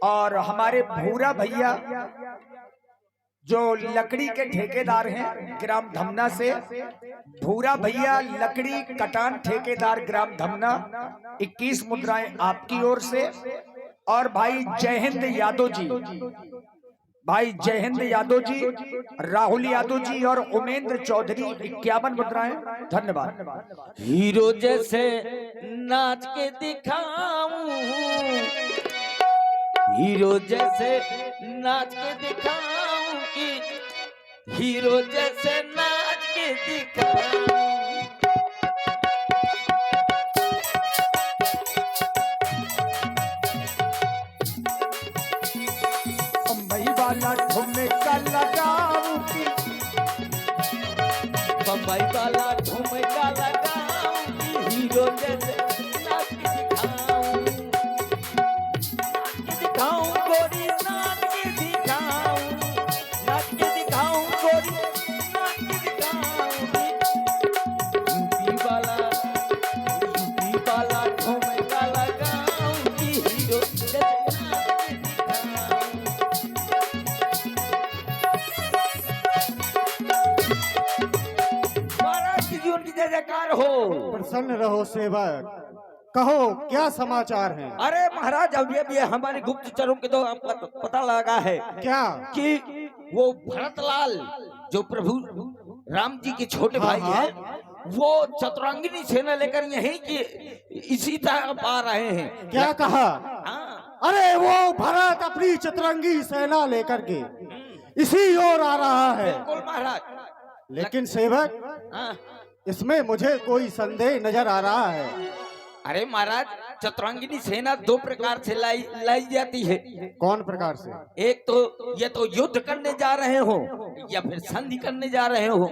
और हमारे भूरा भैया जो लकड़ी के ठेकेदार हैं ग्राम धमना से, भूरा भैया लकड़ी कटान ठेकेदार ग्राम धमना, 21 मुद्राएं आपकी ओर से। और भाई जय हिंद यादव जी, भाई जय हिंद यादव जी, राहुल यादव जी और उमेंद्र चौधरी 51 मुद्राएं। धन्यवाद। हीरो जैसे नाच के दिखाऊं, हीरो जैसे नाच के दिखाऊं कि हीरो जैसे नाच के दिखाऊं। बम्बई वाला ठुमका लगाऊं कि, बम्बई वाला ठुमका लगाऊं कि हीरो जैसे नाच के दिखाऊं, नाच के दिखाऊं गोरी, नाच के दिखाऊं, नाच के दिखाऊं गोरी, नाच के दिखाऊं। यूपी वाला ठुमका लगाऊं कि हीरो जैसे नाच के दिखाऊं। महाराज की उनकी जय जयकार हो। प्रसन्न रहो सेवक, कहो क्या समाचार है। अरे महाराज अब ये हमारे गुप्तचरों के तो पता लगा है क्या कि वो भरतलाल जो प्रभु राम जी के छोटे भाई हाँ। हैं, वो चतुरंगिनी सेना लेकर यहीं की इसी तरह आ रहे हैं। क्या कहा। हाँ। अरे वो भरत अपनी चतुरंगी सेना लेकर के इसी ओर आ रहा है। बिल्कुल महाराज। लेकिन सेवक, हाँ। इसमें मुझे कोई संदेह नजर आ रहा है। अरे महाराज चतुरंगिनी सेना दो प्रकार से लाई जाती है। कौन प्रकार से। एक तो ये तो युद्ध करने जा रहे हो या फिर संधि करने जा रहे हो।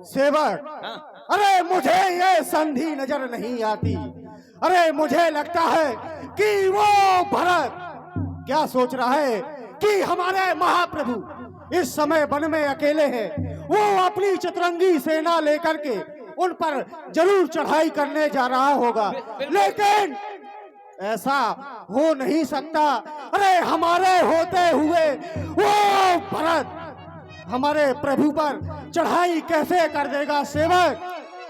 सेवक, हाँ। अरे मुझे ये संधि नजर नहीं आती। अरे मुझे लगता है कि वो भरत क्या सोच रहा है कि हमारे महाप्रभु इस समय वन में अकेले हैं, वो अपनी चतुरंगी सेना लेकर के उन पर जरूर चढ़ाई करने जा रहा होगा। लेकिन ऐसा हो नहीं सकता। अरे हमारे होते हुए वो भरत हमारे प्रभु पर चढ़ाई कैसे कर देगा। सेवक,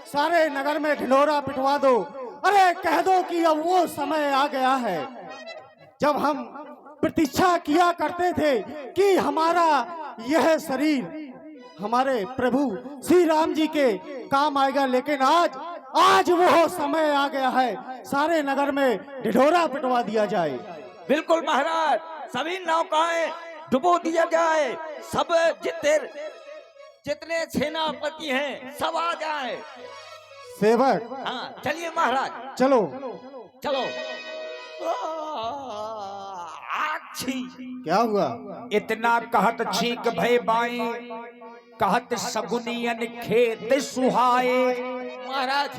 सारे नगर में ढिंढोरा पिटवा दो। अरे कह दो कि अब वो समय आ गया है जब हम प्रतीक्षा किया करते थे कि हमारा यह शरीर हमारे प्रभु श्री राम जी के काम आएगा। लेकिन आज वो समय आ गया है, सारे नगर में ढिंढोरा पिटवा दिया जाए। बिल्कुल महाराज, सभी नौकाएं डुबो दिया जाए, सब जितने सेनापति हैं सब आ जाए। सेवक, हाँ चलिए महाराज, चलो चलो। आछी क्या हुआ। इतना कहत छीक भय बाई, कहत सगुनियन खेत सुहाए। महाराज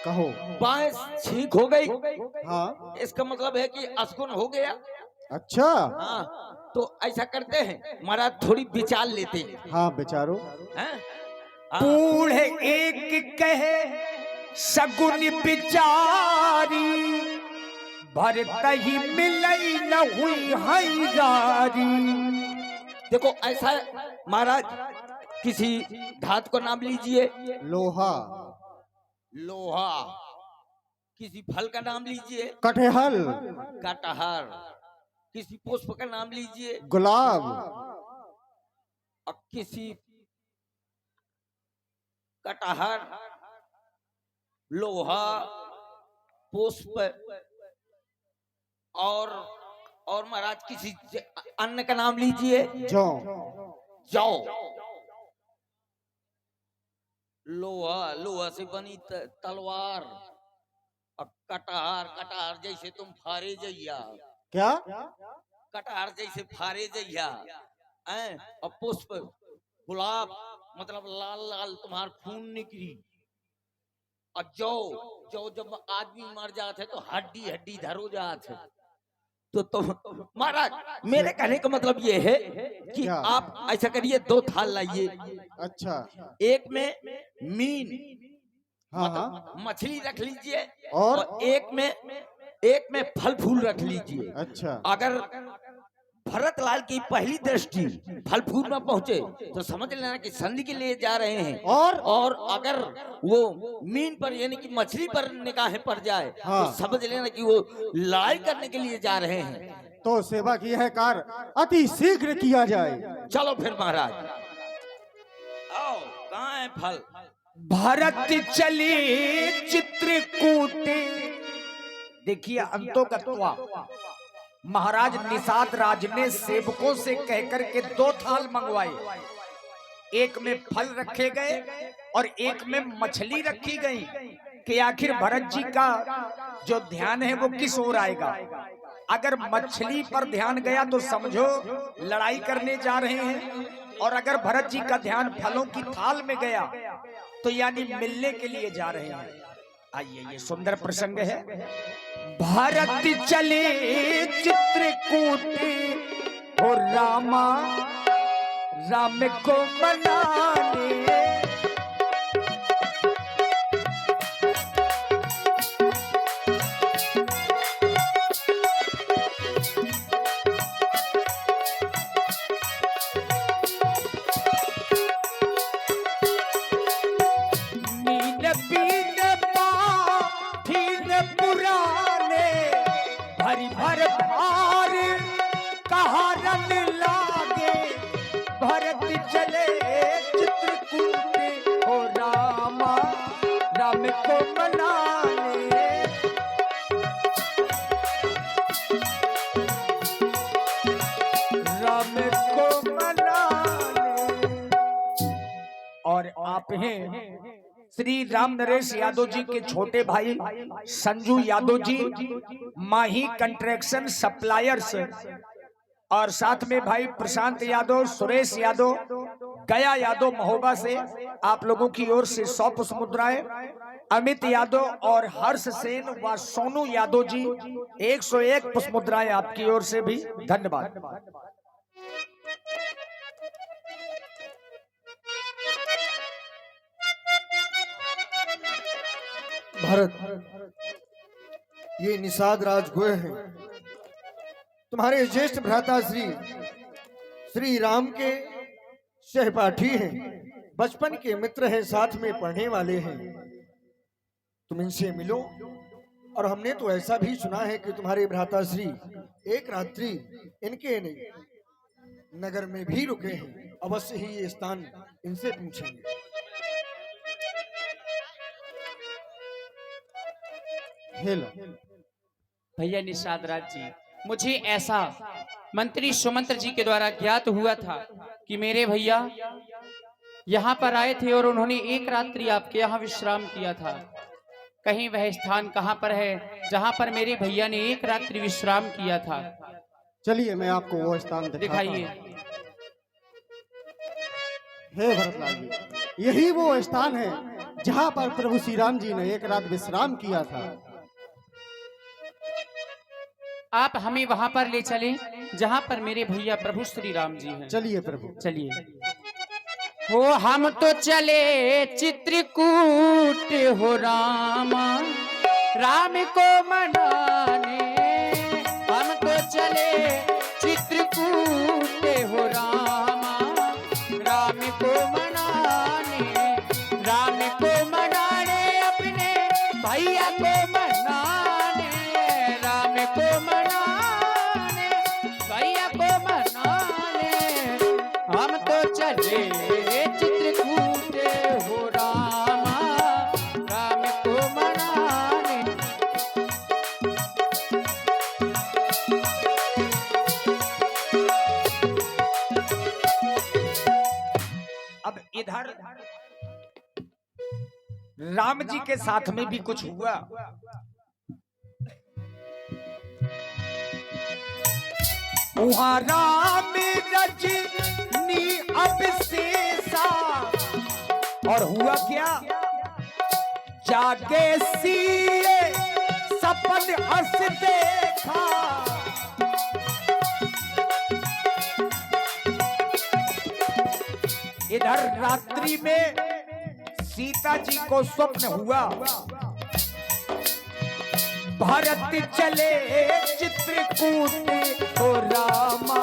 कहो। बाएं छींक हो गई, हाँ। इसका मतलब है कि असगुन हो गया। अच्छा। हाँ, तो ऐसा करते हैं महाराज, थोड़ी विचार लेते हैं। हाँ विचारो। हैं? बूढ़ एक कहे सगुन बिचारी, भरत ही मिलई न हुई हैरारी। देखो ऐसा महाराज, किसी धातु को नाम लीजिए। लोहा। लोहा। किसी फल का नाम लीजिए। कटहल। कटहर। किसी पुष्प का नाम लीजिए। गुलाब। और किसी कटहर, लोहा, पुष्प और महाराज किसी अन्न का नाम लीजिए। जौ। जौ। लोहा से बनी तलवार। और कटहर जैसे तुम फारे जइया। क्या। कटहर जैसे फारे जइया। और पुष्प गुलाब, मतलब लाल लाल तुम्हार खून निकली। और जौ जब आदमी मर जाते तो हड्डी हड्डी धरो जाते। तो महाराज मेरे कहने का मतलब ये है कि क्या? आप ऐसा करिए, 2 थाल लाइए। अच्छा। एक में मीन, हाँ मतलब मछली रख लीजिए, और एक में फल फूल रख लीजिए। अच्छा। अगर भरत लाल की पहली दृष्टि फलफूल में पहुंचे तो समझ लेना कि संधि के लिए जा रहे हैं। और अगर वो मीन पर यानी कि मछली पर निगाहें पड़ जाए तो समझ लेना कि वो लड़ाई करने के लिए जा रहे हैं। तो सेवा की है कार्य अति शीघ्र किया जाए। चलो फिर महाराज, आओ, कहाँ है फल? भरत चली चित्रकूट। देखिए अंतोगत्वा महाराज निषाद राज ने सेवकों से कहकर के 2 थाल मंगवाए। एक में फल रखे गए और एक में मछली रखी गई कि आखिर भरत जी का जो ध्यान है वो किस ओर आएगा। अगर मछली पर ध्यान गया तो समझो लड़ाई करने जा रहे हैं, और अगर भरत जी का ध्यान फलों की थाल में गया तो यानी मिलने के लिए जा रहे हैं। आइए, ये सुंदर प्रसंग है। भारत चले चित्रकूट हो रामा राम को मनाने। चले चित्रकूट हो रामा राम को मनाने। राम को मनाने। और आप हैं श्री राम नरेश यादव जी के छोटे भाई संजू यादव जी, माही कंस्ट्रक्शन सप्लायर्स, और साथ में भाई प्रशांत यादव, सुरेश यादव, गया यादव महोबा से आप लोगों की ओर से 100 पुष्प मुद्राएं। अमित यादव और हर्ष सेन व सोनू यादव जी 101 पुष्प मुद्राएं आपकी ओर से भी धन्यवाद। भारत, ये निषाद राज गोय हैं, तुम्हारे ज्येष्ठ भ्राता श्री राम के सहपाठी हैं, बचपन के मित्र हैं, साथ में पढ़ने वाले हैं। तुम इनसे मिलो। और हमने तो ऐसा भी सुना है कि तुम्हारे भ्राता श्री एक रात्रि इनके नगर में भी रुके हैं। अवश्य ही ये स्थान इनसे पूछेंगे। भैया निषाद राज जी, मुझे ऐसा मंत्री सुमंत्र जी के द्वारा ज्ञात हुआ था कि मेरे भैया यहाँ पर आए थे और उन्होंने एक रात्रि आपके यहाँ विश्राम किया था। कहीं वह स्थान कहाँ पर है जहाँ पर मेरे भैया ने एक रात्रि विश्राम किया था? चलिए मैं आपको वो स्थान दिखाइए। हे भरतलाल जी, यही वो स्थान है जहाँ पर प्रभु श्री राम जी ने एक रात विश्राम किया था। आप हमें वहां पर ले चले जहां पर मेरे भैया प्रभु श्री राम जी हैं। चलिए प्रभु, चलिए। हो हम तो चले चित्रकूट हो रामा राम को मनाने। हम तो चले चित्रकूट हो रामा राम को मनाने। राम को मनाने, अपने भैया को मनाने। राम को मनाने, भैया को मनाने। हम तो चले चित्रकूट हो रामा राम को मनाने। अब इधर राम जी के साथ में भी कुछ हुआ। वहाँ राम रजनी अभिषेसा, और हुआ क्या? जागे सिए सपन अस देखा। इधर रात्रि में सीता जी को स्वप्न हुआ। भरत चले चित्रकूट हो रामा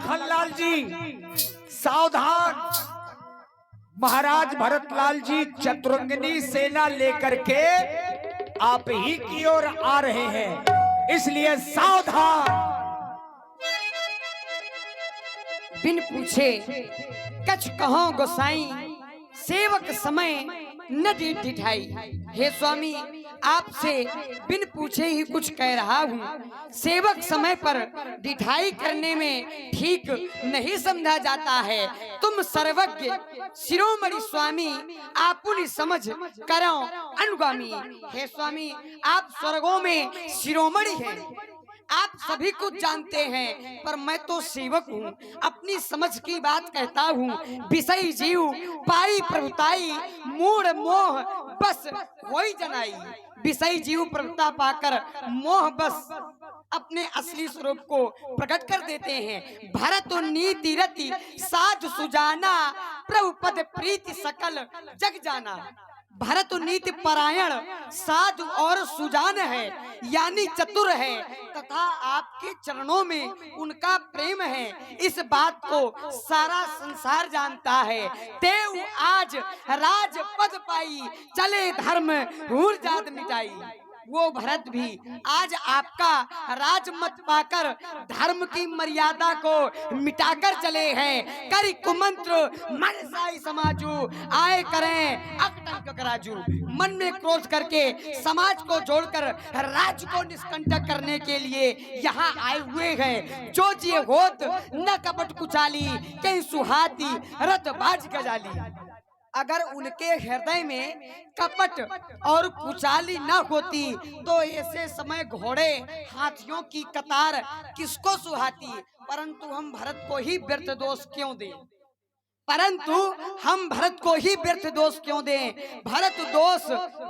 लखनलाल जी सावधान, महाराज भरतलाल जी चतुरंगिनी सेना लेकर के आप ही की ओर आ रहे हैं, इसलिए सावधान। बिन पूछे कछ कहो गोसाई, सेवक समय न ढिठाई। हे स्वामी, आपसे बिन पूछे ही कुछ कह रहा हूँ। सेवक समय पर ढिठाई करने में ठीक नहीं समझा जाता है। तुम सर्वज्ञ शिरोमणि स्वामी, आपुनि समझ करो अनुगामी। हे स्वामी, आप स्वर्गों में शिरोमणि हैं, आप सभी कुछ जानते हैं, पर मैं तो सेवक हूँ, अपनी समझ की बात कहता हूँ। विषय जीव पाई प्रभुताई, मूढ़ मोह बस होई जनाई। विषय जीव प्रभुता पाकर मोह बस अपने असली स्वरूप को प्रकट कर देते हैं। भरत नीति रति साध सुजाना, प्रभु पद प्रीति सकल जग जाना। भरत नीति परायण साधु और सुजान है, यानी चतुर है, तथा आपके चरणों में उनका प्रेम है। इस बात को सारा संसार जानता है। देव आज राज पद पाई, चले धर्म हूर जात मिटाई। वो भरत भी आज आपका राजमत पाकर धर्म की मर्यादा को मिटाकर चले हैं। करी कुमंत्र मन साई समाजू, आए करें अकटंक कराजू। मन में क्रोध करके समाज को जोड़कर राज्य को निष्कंटक करने के लिए यहाँ आए हुए हैं। जो जिए होत न कपट कुचाली, कहीं सुहाती रत बाज गजाली। अगर उनके हृदय में कपट और कुचाली न होती तो ऐसे समय घोड़े हाथियों की कतार किसको सुहाती। परंतु हम भरत को ही व्यर्थ दोष क्यों दें, परंतु हम भरत को ही व्यर्थ दोष क्यों दें। भरत दोष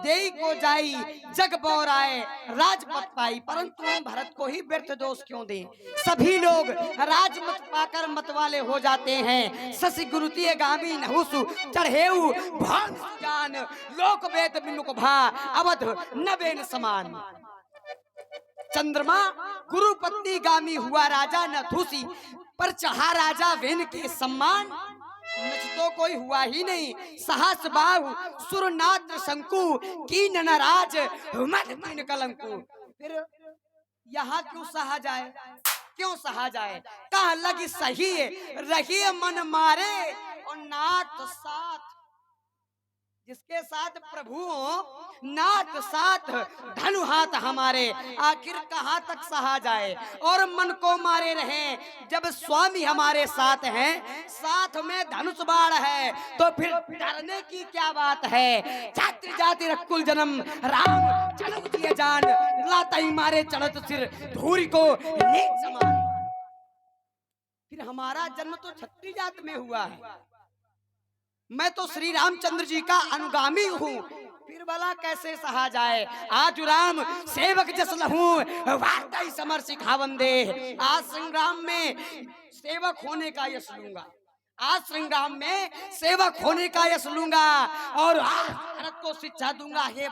देई को जाई, जग बौराए राजपद पाई। परंतु हम भरत को ही व्यर्थ दोष क्यों दें। सभी लोग राजमत पाकर मतवाले हो जाते हैं। शशि गुरुतीय गामी नहुसु चढ़ेऊ भान जान, लोक वेद बिनुक भा अवध नवेन समान। चंद्रमा गुरुपत्नी गामी हुआ राजा न धूसी, पर चाहा राजा वेन के सम्मान। नच तो कोई हुआ ही नहीं, सहस बाहु सुरनात्र शंकु, कीन नराज मद कीन कलंकु। फिर यहाँ क्यों सहा जाए, क्यों सहा जाए। कहा लगी सही रही मन मारे और नाथ साथ। जिसके साथ प्रभु हो, नाथ साथ धनु हाथ हमारे। आखिर कहाँ तक सहा जाए और मन को मारे रहे। जब स्वामी हमारे साथ हैं, साथ में धनुष बाण है, तो फिर डरने की क्या बात है। छात्र जाति रकुल जन्म राम चलो दिए जान, लाता ही मारे चढ़त सिर धूरी को नीच समान। फिर हमारा जन्म तो क्षत्रिय जात में हुआ है, मैं तो श्री रामचंद्र जी का अनुगामी हूँ। फिर भला कैसे सहा जाए। आज राम सेवक जस लहू, वार्ता समर सिखावन दे। आज संग्राम में सेवक होने का यश लूंगा, आज संग्राम में सेवक होने का यश लूंगा और भारत को शिक्षा दूंगा। हे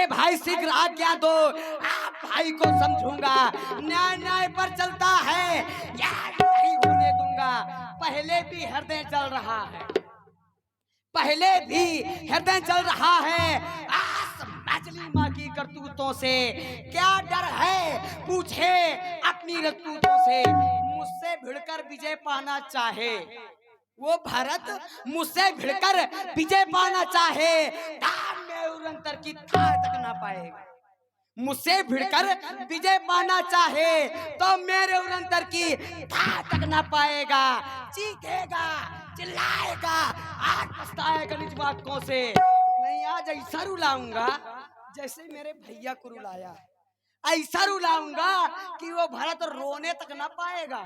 भाई शीघ्र आज्ञा दो, आप भाई को समझूंगा। न्याय न्याय पर चलता है, यार नहीं होने दूंगा। पहले भी हृदय चल रहा है, पहले भी हृदय चल रहा है। मछली माँ की करतूतों से क्या डर है, पूछे अपनी रतूतों से। मुझसे भिड़कर विजय पाना चाहे वो भरत, मुझसे भिड़कर विजय पाना चाहे, धाम में उरंतर की था तक ना पाएगा। मुझसे भिड़कर विजय पाना चाहे तो मेरे उरंतर की था तक ना पाएगा। चीखेगा चिल्लाएगा, आज पछताएगा निज बातों से। नहीं, आज ऐसा रुलाऊंगा जैसे मेरे भैया को रुलाया है। ऐसा रुलाऊंगा कि वो भरत रोने तक ना पाएगा।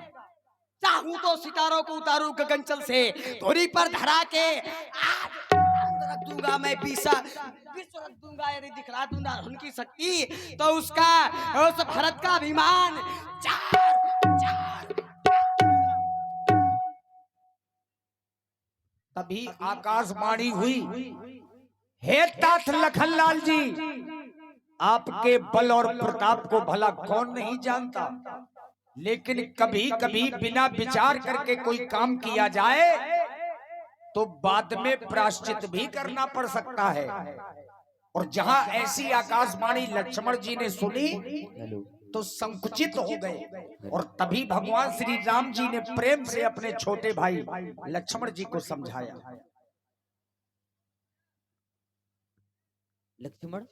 चाहूं तो सितारों को उतारूं गगनचल से, धुरी पर धरा के आज रख दूंगा मैं विश्व रख दूंगा। यदि दिखला दूंगा उनकी शक्ति तो उसका उस भरत का अभिमान चार तभी आकाशवाणी हुई, हे तात लखनलाल जी, आपके बल और प्रताप को भला कौन नहीं जानता। लेकिन कभी कभी बिना विचार करके कोई काम किया जाए तो बाद में प्रायश्चित भी करना पड़ सकता है। और जहां ऐसी आकाशवाणी लक्ष्मण जी ने सुनी तो संकुचित हो गए और तभी भगवान श्री राम जी ने प्रेम से अपने छोटे भाई लक्ष्मण जी को समझाया। लक्ष्मण,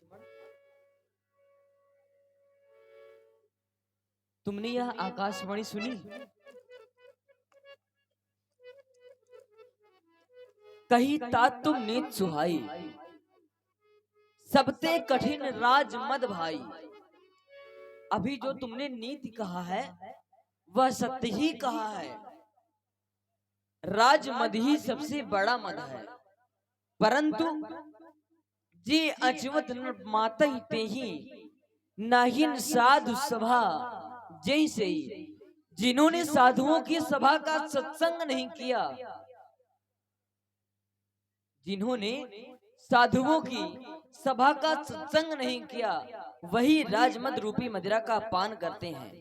तुमने यह आकाशवाणी सुनी? कही तात तुम नीत सुहाई, सबते कठिन राज मद भाई। अभी जो तुमने नीति कहा है वह सत्य ही कहा है। राज मद ही सबसे बड़ा मद है, परंतु जे अचवत माता ही ते ही नाहिन साधु सभा जैसे ही। जिन्होंने साधुओं की सभा का सत्संग नहीं किया, जिन्होंने साधुओं की सभा का सत्संग नहीं किया, वही राजमद रूपी मदिरा का पान करते हैं।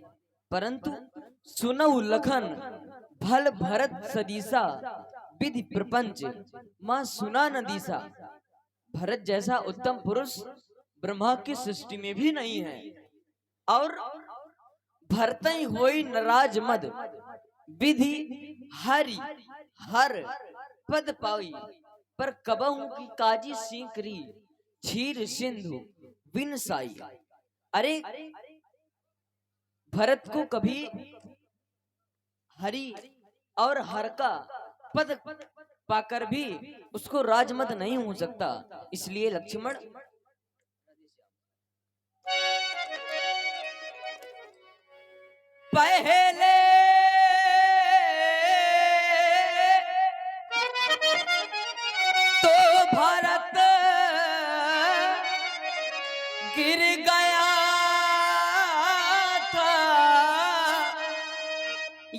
परंतु सुनऊ लखन भल भरत सदीसा, विधि प्रपंच मां सुना न दीसा। भरत जैसा उत्तम पुरुष ब्रह्मा की सृष्टि में भी नहीं है। और भरत ही होई नराज मद, विधि हरि हर पद पाई। पर कबहू की काजी सीकरी, क्षीर सिंधु बिन साई। अरे भरत को कभी हरि और हर का पद पाकर भी उसको राजमद नहीं हो सकता। इसलिए लक्ष्मण, पहले तो भारत गिर गया था,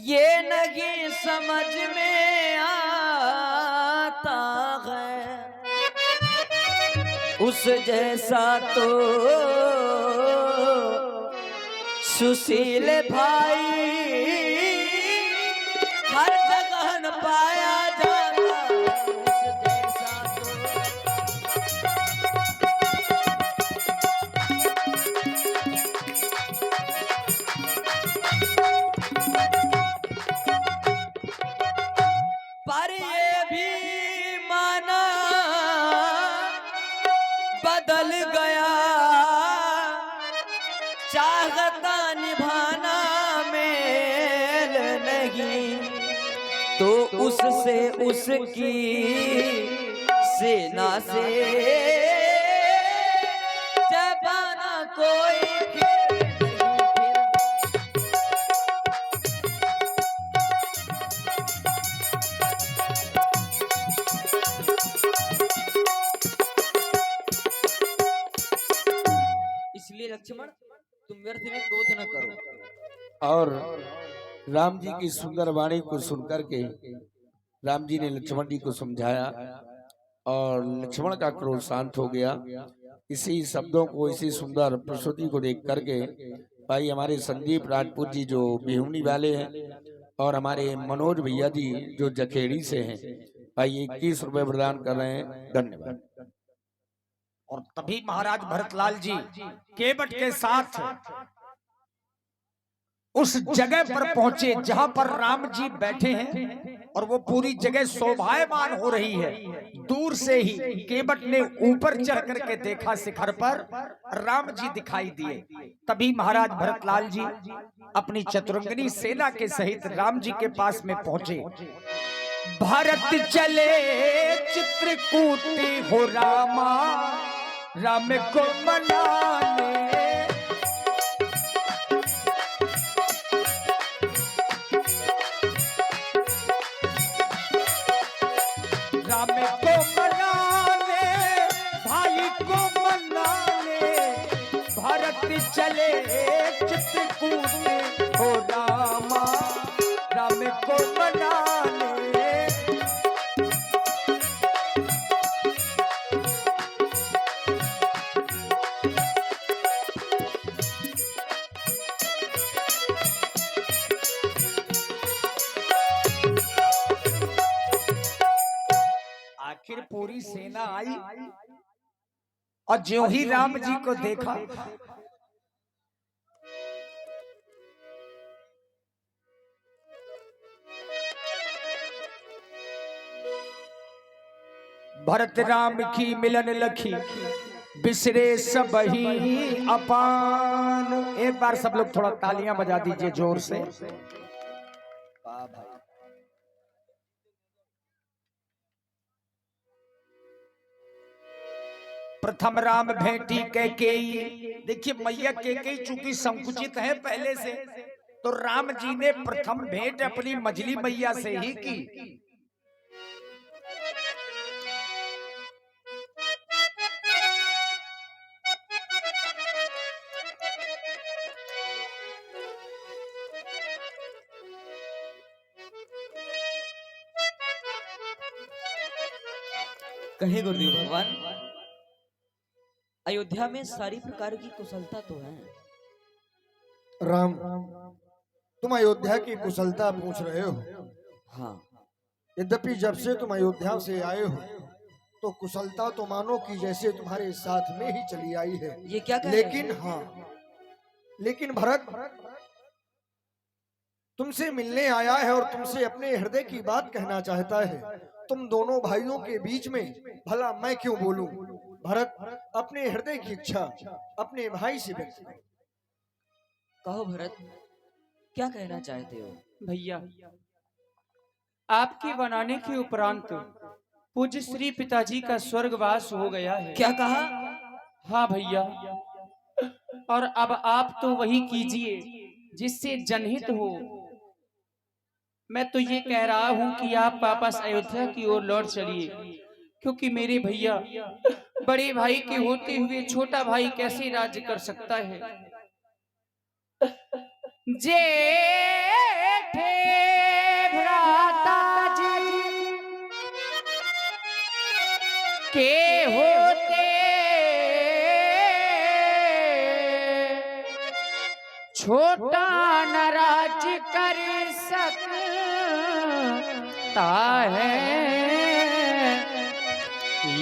ये नहीं समझ में आता है। उस जैसा तो सुशील भाई हर जगह न पाया जाता। उस जैसा पर ये भी माना बदल गया, चाहता निभाना मेल नहीं, तो उससे उसकी सेना से जबाना कोई खेल नहीं। इसलिए लक्ष्मण, तुम व्यर्थ में क्रोध न करो। और राम जी की सुंदर वाणी को सुनकर के राम जी ने लक्ष्मण जी को समझाया और लक्ष्मण का क्रोध शांत हो गया। इसी शब्दों को, इसी सुंदर प्रस्तुति को देख करके भाई हमारे संदीप राजपूत जी जो बिहुनी वाले हैं और हमारे मनोज भैया जी जो जखेड़ी से हैं, भाई 21 रुपए प्रदान कर रहे हैं। धन्यवाद। और तभी महाराज भरतलाल जी केवट के साथ उस जगह पर पहुंचे जहां पर राम जी बैठे हैं और वो पूरी जगह शोभायमान हो रही है। दूर से ही केवट ने ऊपर चढ़ करके देखा, शिखर पर राम जी दिखाई दिए। तभी महाराज भरतलाल जी अपनी चतुरंगनी सेना के सहित राम जी के पास में पहुंचे। भारत चले चित्रकूट हो रामा, राम को मनाने। राम को मनाने, भाई को मनाने, भारत चले चित्रकूट हो रामा, राम को मनाने। आखिर पूरी सेना आई और ज्यों ही राम जी को देखा भरत राम की मिलन लखी बिसरे सब ही अपान। एक बार सब लोग थोड़ा तालियां बजा दीजिए जोर से। प्रथम राम भेंटी कैकेयी। देखिए मैया कैकेयी चूंकि संकुचित है पहले से, तो राम जी ने प्रथम भेंट अपनी मझली मैया से ही की। कहे गुरुदेव भगवान, अयोध्या में सारी प्रकार की कुशलता तो है। राम, तुम अयोध्या की कुशलता पूछ रहे हो। हाँ, यद्यपि जब से तुम अयोध्या से आए हो तो कुशलता तो मानो कि जैसे तुम्हारे साथ में ही चली आई है। ये क्या कह रहे हैं? लेकिन हाँ, लेकिन भरत तुमसे मिलने आया है और तुमसे अपने हृदय की बात कहना चाहता है। तुम दोनों भाइयों के बीच में भला मैं क्यों बोलूं? भरत, अपने हृदय की इच्छा अपने भाई से व्यक्त करो। कहो भरत, क्या कहना चाहते हो? भैया, आपके बनाने के उपरांत पूज्य श्री पिताजी का स्वर्गवास हो गया है। क्या कहा? हाँ भैया, और अब आप तो वही कीजिए जिससे जनहित हो। मैं तो ये कह रहा हूँ कि आप वापस अयोध्या की ओर लौट चलिए, क्योंकि मेरे भैया बड़े भाई के होते हुए छोटा भाई कैसे राज्य कर सकता है। जेठे भ्राता जी के होते छोटा न राज्य कर सकता है,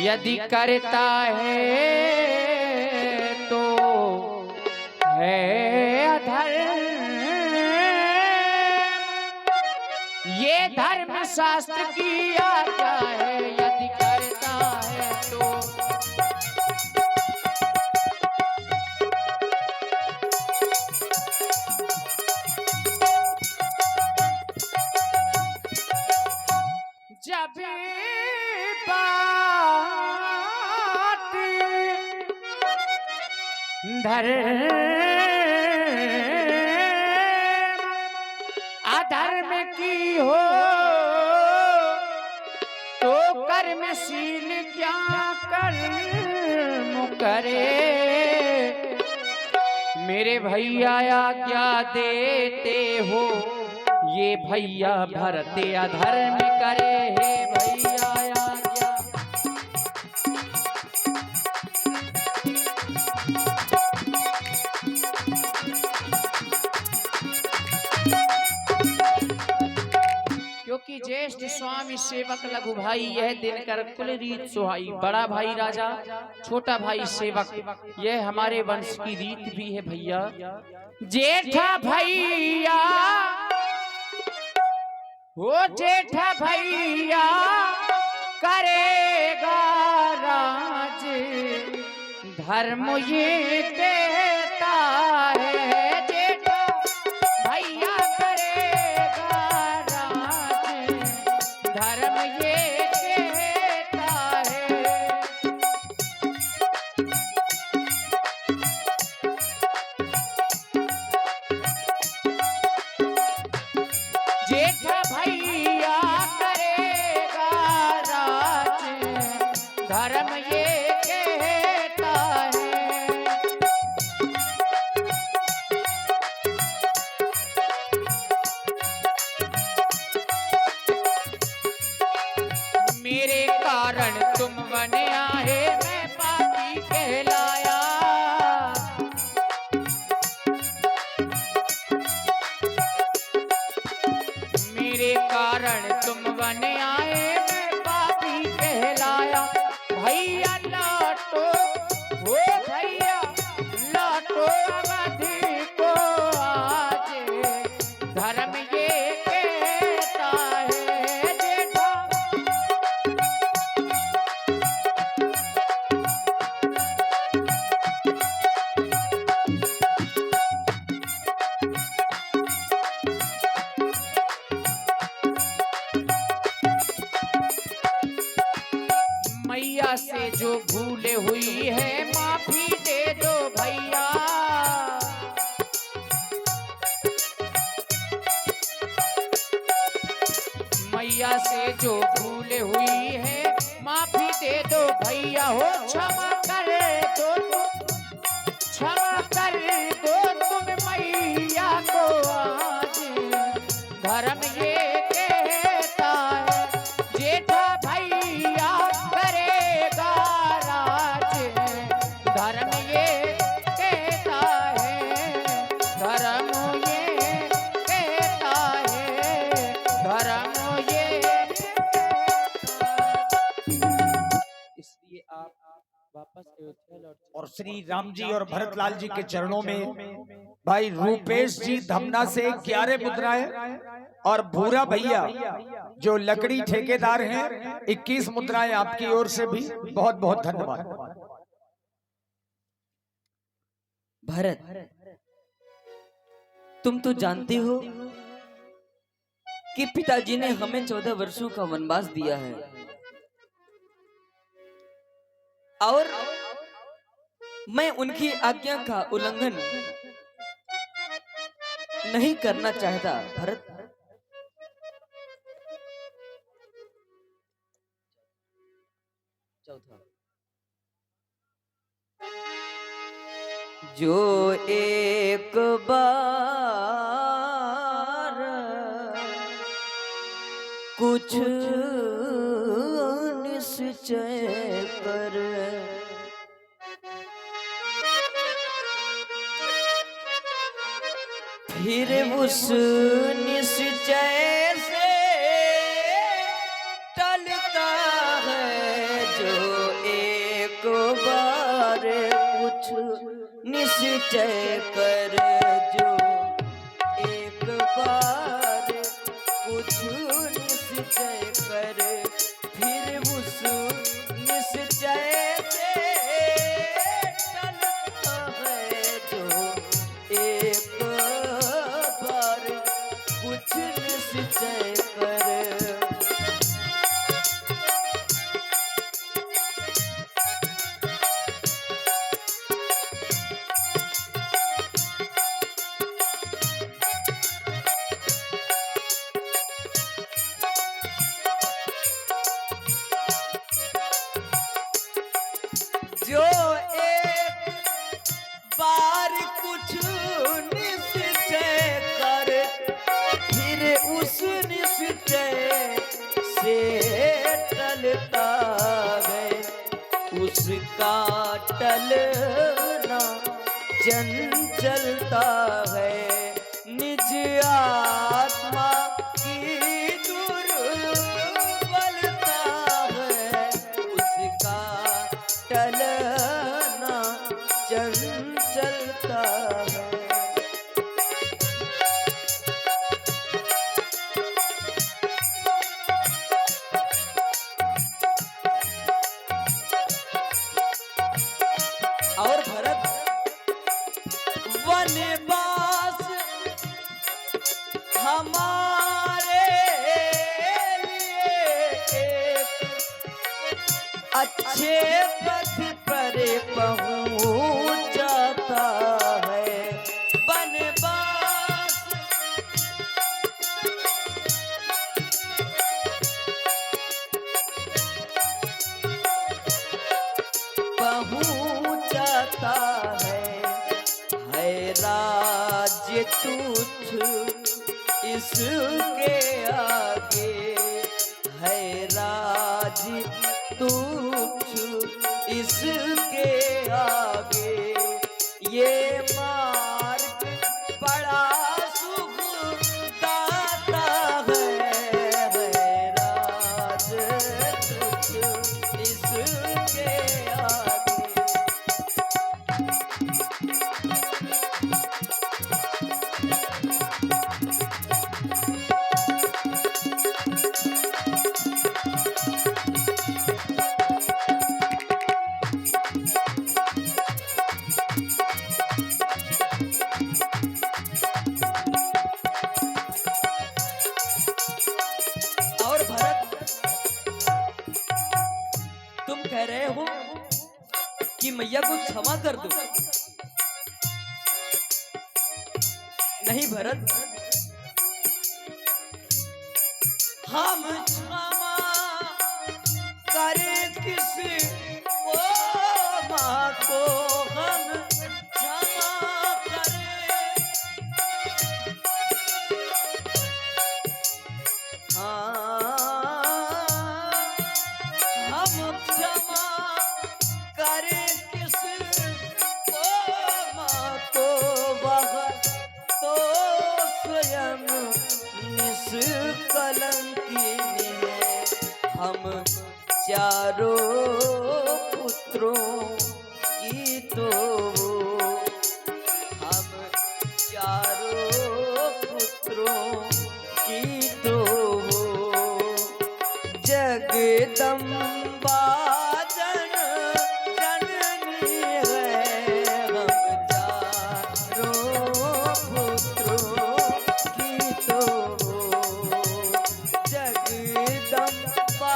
यदि करता है तो है अधर्म। ये धर्म शास्त्र की आज्ञा है, यदि करता है तो। जब बात अधर्म की हो तो कर्मशील क्या कर्म करे। मेरे भैया क्या देते हो, ये भैया भरत अधर्म करे। हे भैया क्या क्योंकि ज्येष्ठ स्वामी सेवक लघु भाई यह दिन कर कुल रीत सुहाई। बड़ा भाई राजा, छोटा भाई सेवक, यह हमारे वंश की रीत भी है भैया। जेठा भैया वो जेठा भैया करेगा राज, धर्म ये कहता है। जेठा भैया करेगा राज, धर्म ये कहता है। जेठा भैया करेगा राज, धर्म ये कहता है। मेरे कारण तुम बने आए, मैं पापी कहलाया। मेरे कारण तुम बने आए, मैं पापी कहलाया। मैया से जो भूल हुई है माफी दे दो भैया। मैया से जो भूल हुई है माफी दे दो भैया हो। क्षमा कर दो क्षमा कर दो तुम मैया को आज। धर्म ये कहता है जेठा भैया करेगा राज। धर्म ये कहता है धर्म ये कहता है धर्म ये। इसलिए आप वापस अयोध्या लौट और श्री राम जी और भरत लाल जी के चरणों में भाई रूपेश जी धमना से 11 मुद्राएं और भूरा भैया जो लकड़ी ठेकेदार हैं 21 मुद्राएं आपकी ओर से भी बहुत बहुत धन्यवाद। भरत, तुम तो जानते हो कि पिताजी ने हमें 14 वर्षों का वनवास दिया है और मैं उनकी आज्ञा का उल्लंघन नहीं करना चाहता। भरत, चौथा, जो एक बार कुछ निश्चय कर फिर उस निश्चय से टलता है। जो एक बार कुछ निश्चय कर जो एक बार कुछ निश्चय कर फिर उस निश्चय से टलता है। जो एक बार कुछ निश्चय कर। जो एक बार कुछ निश्चय कर फिर उस निश्चय से टलता है। उसका टलना चंचलता है। निज आत्मा की दुर्बलता है। उसका टलना चंचलता है। और भरत, वनवास हमारे लिए एक अच्छे पथ पर पहुंचाता है। वनवास पहुंचाता है राज्य तुच्छ इसके आगे है राज्य तुच्छ इसके आगे। ये मार्ग बड़ा सुखदाता है राज्य तुच्छ इसके आगे। कह रहे हो कि मैया को क्षमा कर दो? नहीं भरत, हम क्षमा करे किस को माँ को, हम क्षमा करे। हाँ, हम क्षमा करे किस को माँ को, वह तो स्वयं निष्कलंकिनी है। हम चारों पुत्रों की तो, हम चारों पुत्रों की तो जगदम्बा जन जननी है। हम चारों पुत्रों की तो जगदम्बा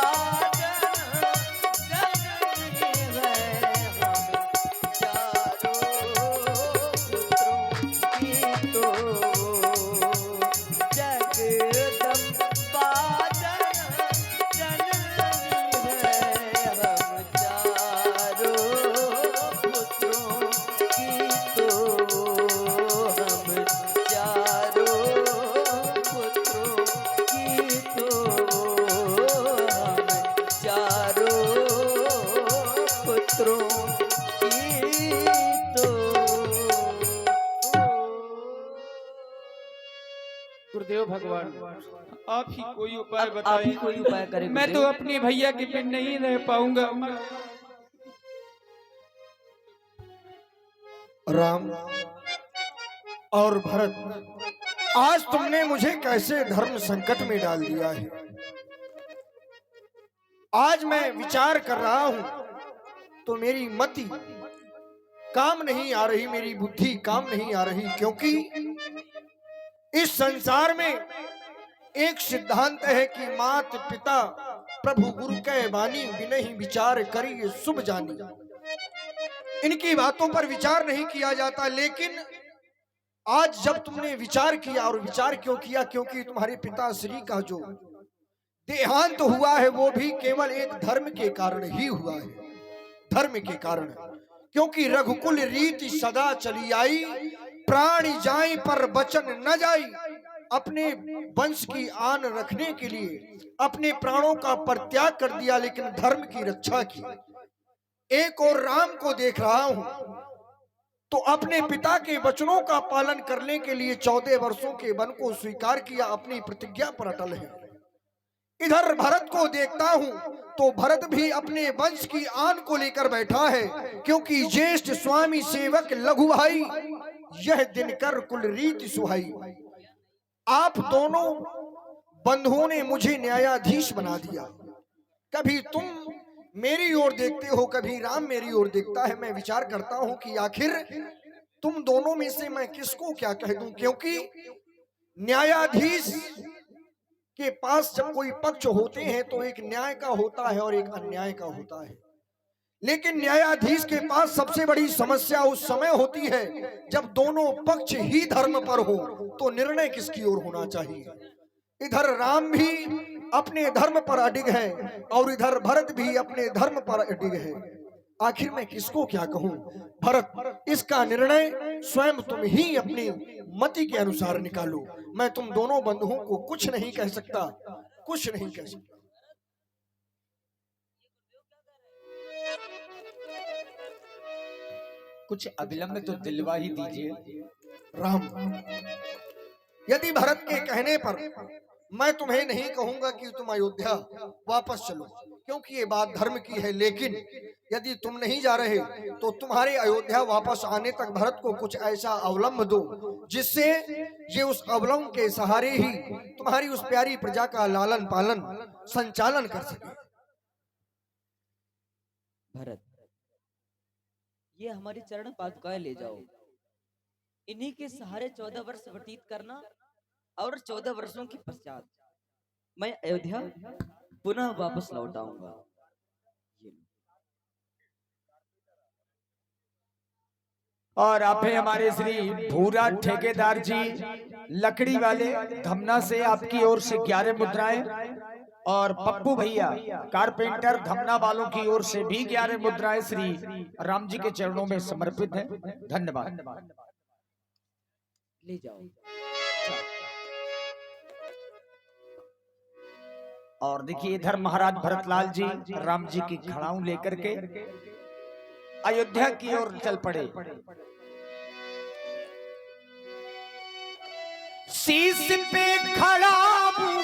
गुरुदेव भगवान, आप ही कोई उपाय अब आप ही बताइए। कोई उपाय करें मैं तो गुरुदेव। अपने भैया के बिन नहीं रह पाऊंगा। राम और भरत, आज तुमने मुझे कैसे धर्म संकट में डाल दिया है। आज मैं विचार कर रहा हूं तो मेरी मति काम नहीं आ रही, मेरी बुद्धि काम नहीं आ रही, क्योंकि इस संसार में एक सिद्धांत है कि मात पिता प्रभु गुरु के बानी बिनहि विचार करिए शुभ जानी। इनकी बातों पर विचार नहीं किया जाता, लेकिन आज जब तुमने विचार किया, और विचार क्यों किया, क्योंकि तुम्हारे पिता श्री का जो देहांत हुआ है वो भी केवल एक धर्म के कारण ही हुआ है। धर्म के कारण, क्योंकि रघुकुल रीति सदा चली आई, प्राण जाई पर बचन न जाई। अपने वंश की आन रखने के लिए अपने प्राणों का परित्याग कर दिया, लेकिन धर्म की रक्षा की। एक और राम को देख रहा हूं तो अपने पिता के वचनों का पालन करने के लिए 14 वर्षों के वन को स्वीकार किया, अपनी प्रतिज्ञा पर अटल है। इधर भरत को देखता हूं तो भरत भी अपने वंश की आन को लेकर बैठा है, क्योंकि ज्येष्ठ स्वामी सेवक लघु भाई, यह दिनकर कुल रीति सुहाई। आप दोनों बंधुओं ने मुझे न्यायाधीश बना दिया। कभी तुम मेरी ओर देखते हो, कभी राम मेरी ओर देखता है। मैं विचार करता हूं कि आखिर तुम दोनों में से मैं किसको क्या कह दूं, क्योंकि न्यायाधीश के पास जब कोई पक्ष होते हैं तो एक न्याय का होता है और एक अन्याय का होता है। लेकिन न्यायाधीश के पास सबसे बड़ी समस्या उस समय होती है जब दोनों पक्ष ही धर्म पर हो, तो निर्णय किसकी ओर होना चाहिए। इधर राम भी अपने धर्म पर अडिग है और इधर भरत भी अपने धर्म पर अडिग है। आखिर मैं किसको क्या कहूं। भरत, इसका निर्णय स्वयं तुम ही अपनी मति के अनुसार निकालो। मैं तुम दोनों बंधुओं को कुछ नहीं कह सकता, कुछ नहीं कह सकता। कुछ अविलंब तो दिलवा ही दीजिए। राम, यदि भरत के कहने पर मैं तुम्हें नहीं कहूंगा कि तुम अयोध्या वापस चलो, क्योंकि ये बात धर्म की है, लेकिन यदि तुम नहीं जा रहे तो तुम्हारे अयोध्या वापस आने तक भरत को कुछ ऐसा अवलंब दो जिससे ये उस अवलंब के सहारे ही तुम्हारी उस प्यारी प्रजा का लालन पालन संचालन कर सके। भरत, ये हमारी चरण पादुकाएं ले जाओ। इन्हीं के सहारे 14 वर्ष व्यतीत करना और 14 वर्षों के पश्चात मैं अयोध्या पुनः वापस लौट आऊंगा। और आप हैं हमारे श्री भूरा ठेकेदार जी लकड़ी वाले धमना से, आपकी ओर से 11 मुद्राएं, और पप्पू भैया कारपेंटर धमना वालों की ओर से भी 11 मुद्राएं श्री राम जी के चरणों में समर्पित हैं। धन्यवाद। ले जाओ। और देखिए इधर महाराज भरतलाल जी राम जी की खड़ाऊ लेकर के अयोध्या की ओर चल पड़े। शीश पे खड़ा हूँ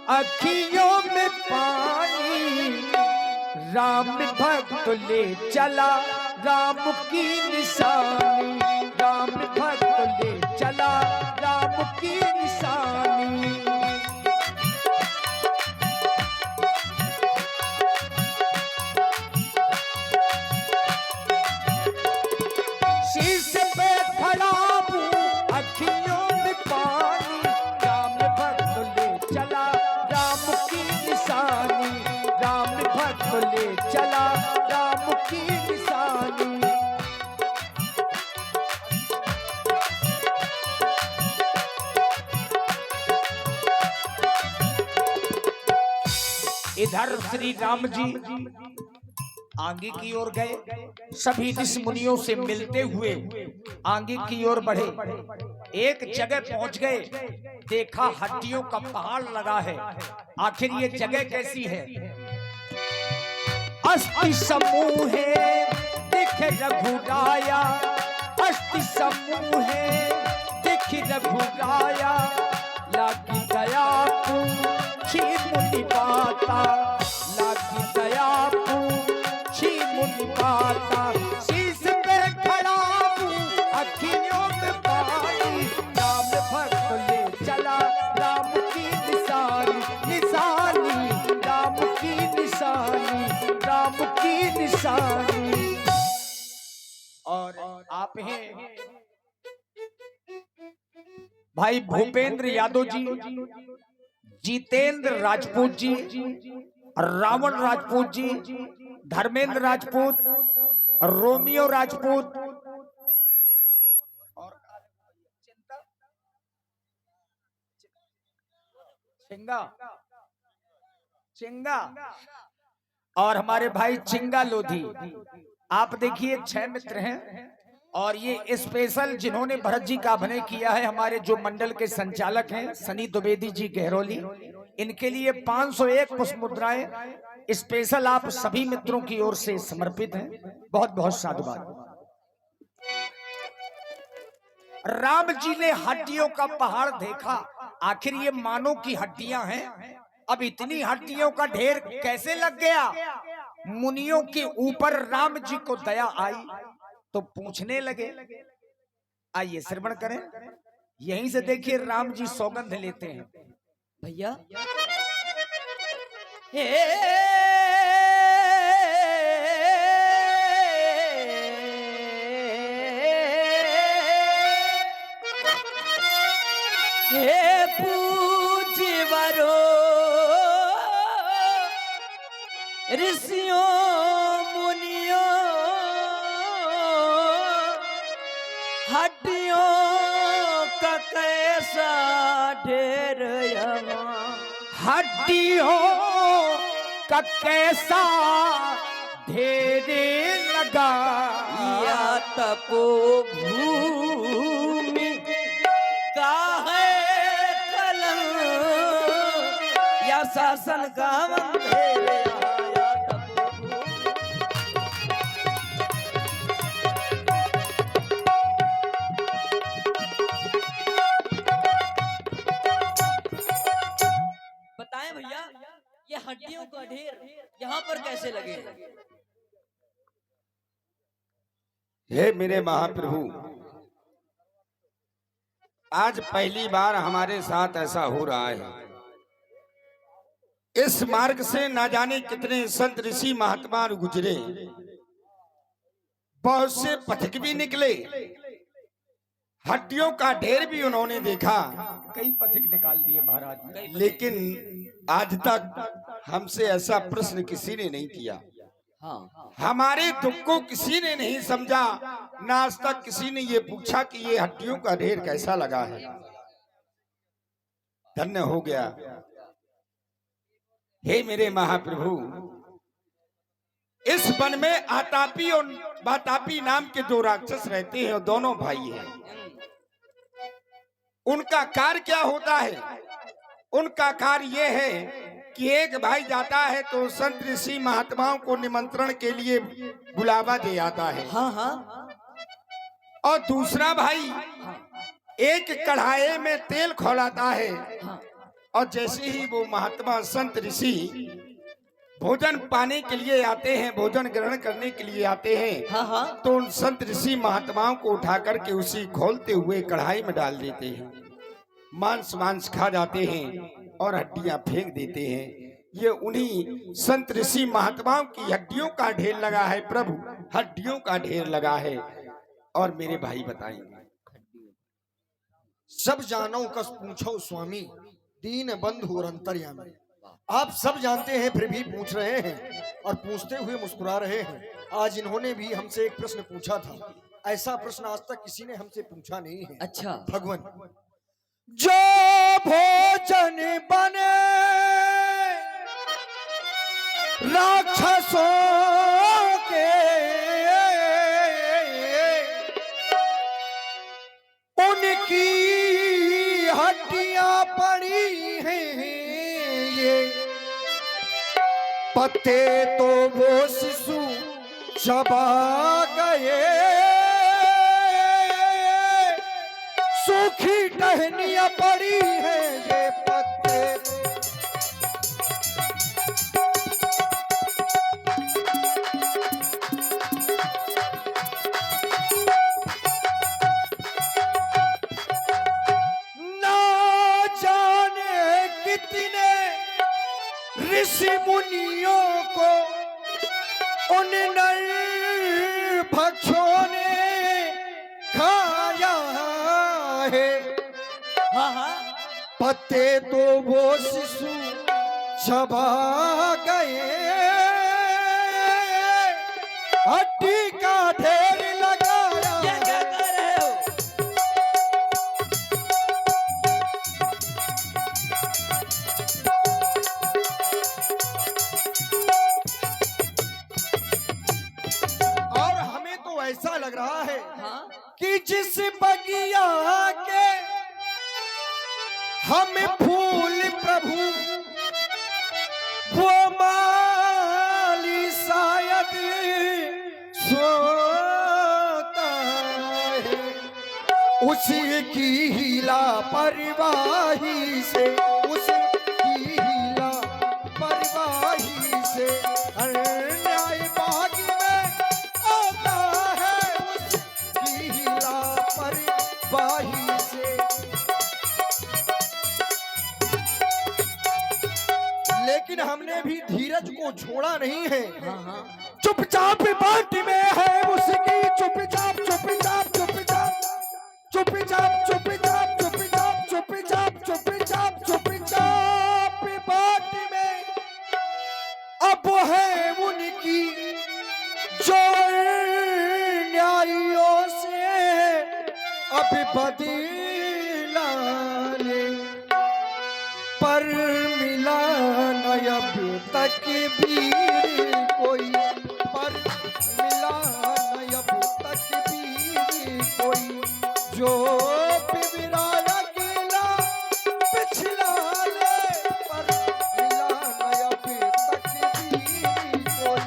अखियों में पानी, राम भक्त ले चला राम की निशानी, राम भक्त ले चला राम की निशानी। शीश पे खड़ा हूँ अखियों में पानी, राम भक्त ले चला राम की निशानी, राम भक्त ले चला राम की निशानी। इधर श्री राम जी आगे की ओर गए, सभी ऋषि मुनियों से मिलते हुए आगे की ओर बढ़े। एक जगह पहुंच गए, देखा हड्डियों का पहाड़ लगा है। आखिर ये जगह कैसी है? अस्थि समूह है दिख रघुराया, अस्थि समूह है दिख रघुराया, लागी दया पूछी मुनि बाता, लागी दया पूछी मुनि बाता। शीश पे खड़ा हूँ अखियों में पानी, राम भक्त ले चला राम की निशानी, निशानी राम की निशानी, राम की निशानी। और आप हैं भाई भूपेंद्र यादव जी, जितेंद्र राजपूत जी, रावण राजपूत जी, धर्मेंद्र राजपूत, रोमियो राजपूत, और चिंगा चिंगा, और हमारे भाई चिंगा लोधी। आप देखिए 6 मित्र हैं। और ये स्पेशल जिन्होंने भरत जी का अभिनय किया है, हमारे जो मंडल के संचालक हैं सनी द्विवेदी जी गहरौली, इनके लिए 501 पुष्प मुद्राएं स्पेशल आप सभी मित्रों की ओर से समर्पित हैं। बहुत बहुत साधुवाद। राम जी ने हड्डियों का पहाड़ देखा, आखिर ये मानव की हड्डियां हैं, अब इतनी हड्डियों का ढेर कैसे लग गया? मुनियों के ऊपर राम जी को दया आई तो पूछने लगे। आइए श्रवण करें, यहीं से देखिए राम जी सौगंध लेते हैं। भैया हे पूजवरो ऋषियों मुनियों, हड्डियों का कैसा ढेर यहाँ, हड्डियों का कैसा ढेर लगा, या तपोभूमि का है कलंक, या शासन का मंदिर, या तपोभूमि। बताएं भैया, ये हड्डियों का ढेर यहाँ पर कैसे लगे? हे मेरे महाप्रभु, आज पहली बार हमारे साथ ऐसा हो रहा है। इस मार्ग से ना जाने कितने संत ऋषि महात्मा गुजरे, बहुत से पथिक भी निकले, हड्डियों का ढेर भी उन्होंने देखा, कई पथिक निकाल दिए महाराज ने। लेकिन आज तक हमसे ऐसा प्रश्न किसी ने नहीं किया। हाँ हमारे दुख को किसी ने नहीं समझा, ना आज तक किसी ने ये पूछा कि ये हड्डियों का ढेर कैसा लगा है। धन्य हो गया। हे मेरे महाप्रभु, इस वन में आतापी और बातापी नाम के दो राक्षस रहते हैं और दोनों भाई हैं। उनका कार्य क्या होता है? उनका कार्य यह है कि एक भाई जाता है तो संत ऋषि महात्माओं को निमंत्रण के लिए बुलावा दे आता है, हाँ हाँ और दूसरा भाई एक कढ़ाई में तेल खौलाता है, और जैसे ही वो महात्मा संत ऋषि भोजन पाने के लिए आते हैं, भोजन ग्रहण करने के लिए आते हैं, हाँ हाँ तो उन संत ऋषि महात्माओं को उठा करके उसी खोलते हुए कढ़ाई में डाल देते हैं। मांस खा जाते हैं और हड्डियां फेंक देते हैं। ये उन्हीं संत ऋषि महात्माओं की हड्डियों का ढेर लगा है प्रभु, हड्डियों का ढेर लगा है। और मेरे भाई बताएंगे। सब जानो कस पूछो स्वामी, दीन बंधु और अंतर्यामी। आप सब जानते हैं फिर भी पूछ रहे हैं, और पूछते हुए मुस्कुरा रहे हैं। आज इन्होंने भी हमसे एक प्रश्न पूछा था, ऐसा प्रश्न आज तक किसी ने हमसे पूछा नहीं है। अच्छा भगवान, जो भोजन बने राक्षसों के, उनकी हड्डियां पड़ी हैं ये, पत्ते तो वो शिशु चबा गए, सूखी टहनियां पड़ी हैं ये पत्ते। ना जाने कितने ऋषि मुनियों को उन नरभक्षों ने खाया है, हाँ हाँ पत्ते तो वो शिशु चबा गए, हड्डी का ढेर लगाया। क्या क्या कर रहे हो? और हमें तो ऐसा लग रहा है हाँ कि जिस बगिया के हम फूल प्रभु वो माली शायद सोता है, उसी की ही लापरवाही से, उसकी ही लापरवाही से अन्याय बाग में आता है, उसकी ही लापरवाही से। लेकिन हमने भी धीरज को छोड़ा नहीं है। चुपचाप बाट में है उसकी, चुपचाप चुपचाप चुपचाप चुपचाप चुपचाप चुपचाप चुपचाप चुपचाप चुपचाप बाट में अब है उनकी, जो न्यायियों से अब बदला ले, पर मिला न अब तक भी कोई, पर मिला न अब तक भी कोई, जो बिबराया गिला पिछला ले, पर मिला न अब तक भी कोई।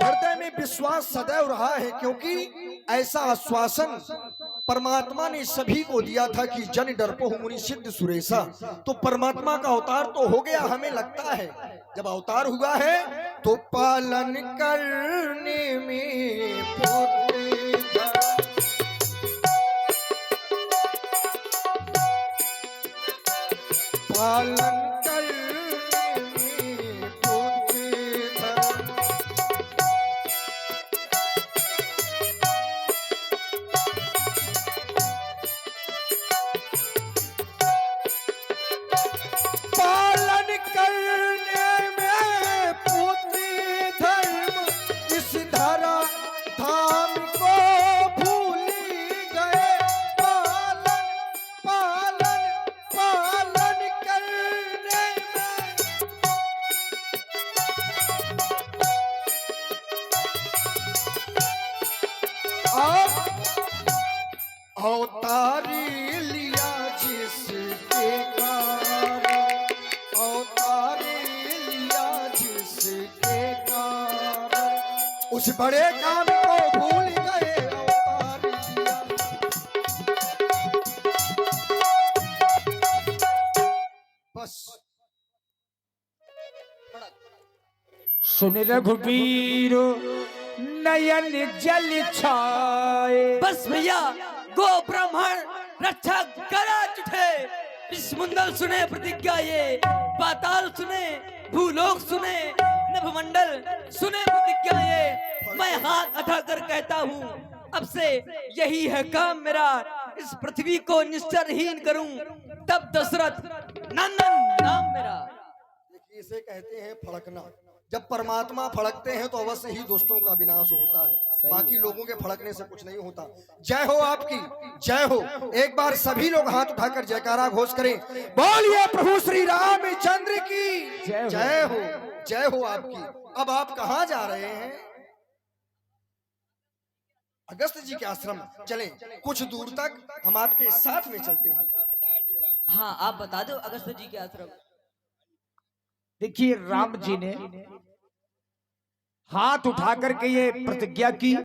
हृदय में विश्वास सदैव रहा है, क्योंकि ऐसा आश्वासन परमात्मा ने सभी को दिया था कि जन डरपो मुनि सिद्ध सुरेशा। तो परमात्मा का अवतार तो हो गया, हमें लगता है जब अवतार हुआ है तो पालन करने में पुत्र पालन करने में पुत्र अवतारी लिया जिसके कारण, अवतारी लिया जिसके कारण, उस बड़े काम को भूल गए अवतारी लिया। बस सुन रघुवीर नयन जल छाए। बस भैया, गो ब्राह्मण रक्षा करा जुटे। विष्णुमंडल सुने प्रतिज्ञा ये, पाताल सुने, भूलोक सुने, नभमंडल सुने प्रतिज्ञा ये। मैं हाथ उठाकर कहता हूँ, अब से यही है काम मेरा, इस पृथ्वी को निश्चरहीन करूं, तब दशरथ नंदन नाम मेरा। देखिए, इसे कहते हैं फड़कना। जब परमात्मा फड़कते हैं तो अवश्य ही दुष्टों का विनाश होता है, बाकी लोगों के फड़कने से कुछ नहीं होता। जय हो आपकी, जय हो। एक बार सभी लोग हाथ उठाकर जयकारा घोष करें, बोलिए प्रभु श्री रामचंद्र की जय हो, जय हो आपकी। अब आप कहाँ जा रहे हैं? अगस्त जी के आश्रम चलें, कुछ दूर तक हम आपके साथ में चलते हैं। हाँ, आप बता दो अगस्त जी के आश्रम। देखिए, राम जी ने हाथ उठा करके ये प्रतिज्ञा की